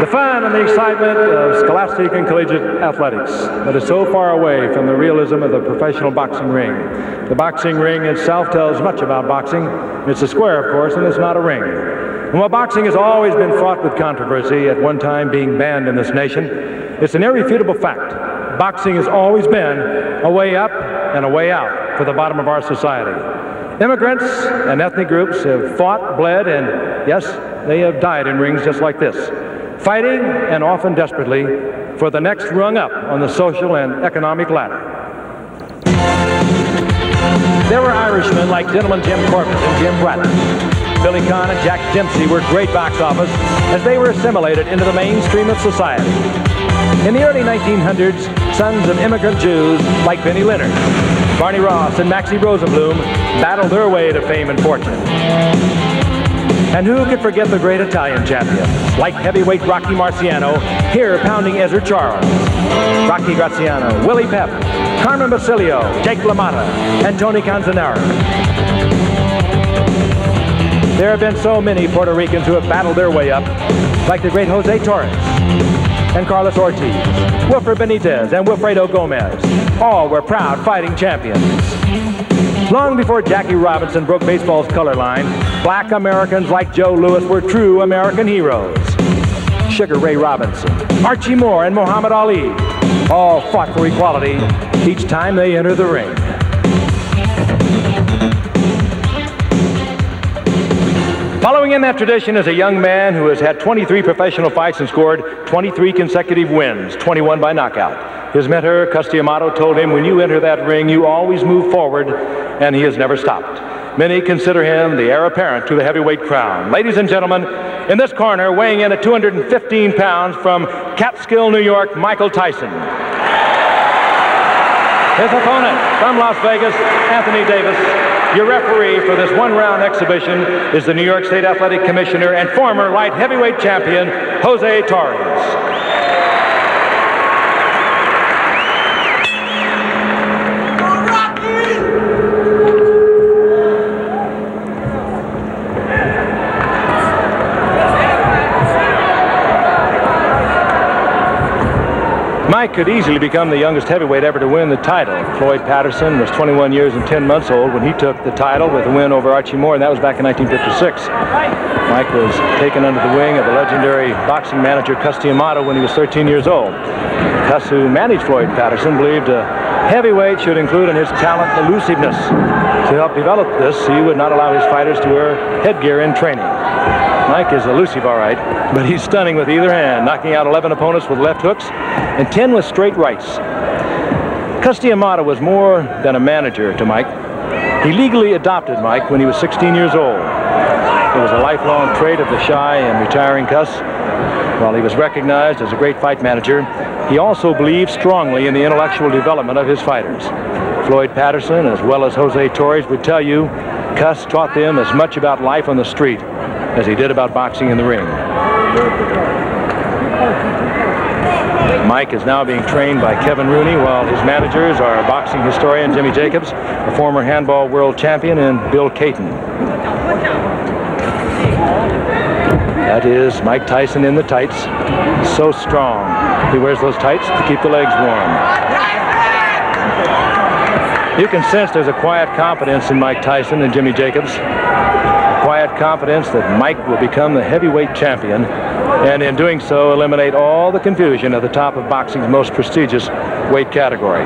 The fun and the excitement of scholastic and collegiate athletics that is so far away from the realism of the professional boxing ring. The boxing ring itself tells much about boxing. It's a square, of course, and it's not a ring. And while boxing has always been fraught with controversy, at one time being banned in this nation, it's an irrefutable fact. Boxing has always been a way up and a way out for the bottom of our society. Immigrants and ethnic groups have fought, bled, and yes, they have died in rings just like this, fighting, and often desperately, for the next rung up on the social and economic ladder. There were Irishmen like Gentleman Jim Corbett and Jim Bradley. Billy Conn and Jack Dempsey were great box office as they were assimilated into the mainstream of society. In the early 1900s, sons of immigrant Jews like Benny Leonard, Barney Ross, and Maxie Rosenblum battled their way to fame and fortune. And who could forget the great Italian champions, like heavyweight Rocky Marciano, here pounding Ezra Charles, Rocky Graziano, Willie Pep, Carmen Basilio, Jake LaMotta, and Tony Canzanera. There have been so many Puerto Ricans who have battled their way up, like the great Jose Torres and Carlos Ortiz, Wilfred Benitez, and Wilfredo Gomez. All were proud fighting champions. Long before Jackie Robinson broke baseball's color line, black Americans like Joe Louis were true American heroes. Sugar Ray Robinson, Archie Moore, and Muhammad Ali all fought for equality each time they entered the ring. Following in that tradition is a young man who has had 23 professional fights and scored 23 consecutive wins, 21 by knockout. His mentor, Cus D'Amato, told him, when you enter that ring, you always move forward, and he has never stopped. Many consider him the heir apparent to the heavyweight crown. Ladies and gentlemen, in this corner, weighing in at 215 pounds from Catskill, New York, Michael Tyson. His opponent from Las Vegas, Anthony Davis. Your referee for this one-round exhibition is the New York State Athletic Commissioner and former light heavyweight champion, Jose Torres. Mike could easily become the youngest heavyweight ever to win the title. Floyd Patterson was 21 years and 10 months old when he took the title with a win over Archie Moore, and that was back in 1956. Mike was taken under the wing of the legendary boxing manager Cus D'Amato when he was 13 years old. Cus, who managed Floyd Patterson, believed a heavyweight should include in his talent elusiveness. To help develop this, he would not allow his fighters to wear headgear in training. Mike is elusive, all right, but he's stunning with either hand, knocking out 11 opponents with left hooks and 10 with straight rights. Cus D'Amato was more than a manager to Mike. He legally adopted Mike when he was 16 years old. It was a lifelong trait of the shy and retiring Cus. While he was recognized as a great fight manager, he also believed strongly in the intellectual development of his fighters. Floyd Patterson, as well as Jose Torres, would tell you Cus taught them as much about life on the street as he did about boxing in the ring. Mike is now being trained by Kevin Rooney, while his managers are boxing historian Jimmy Jacobs, a former handball world champion, and Bill Caton. That is Mike Tyson in the tights. So strong. He wears those tights to keep the legs warm. You can sense there's a quiet confidence in Mike Tyson and Jimmy Jacobs. Quiet confidence that Mike will become the heavyweight champion, and in doing so eliminate all the confusion at the top of boxing's most prestigious weight category.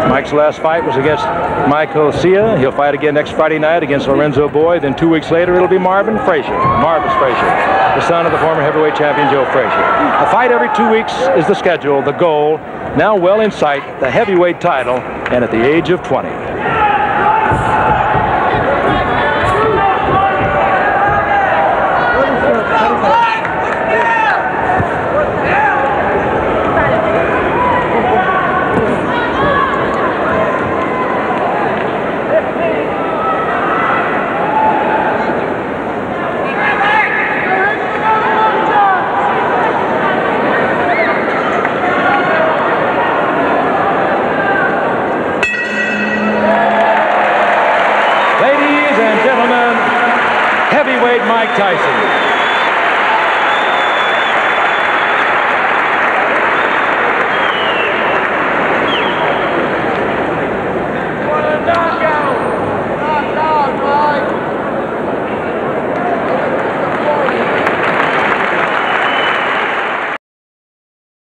Mike's last fight was against Michael Cia. He'll fight again next Friday night against Lorenzo Boyd. Then 2 weeks later, it'll be Marvin Frazier, Marvis Frazier, the son of the former heavyweight champion Joe Frazier. A fight every 2 weeks is the schedule, the goal. Now well in sight, the heavyweight title, and at the age of 20. Mike Tyson.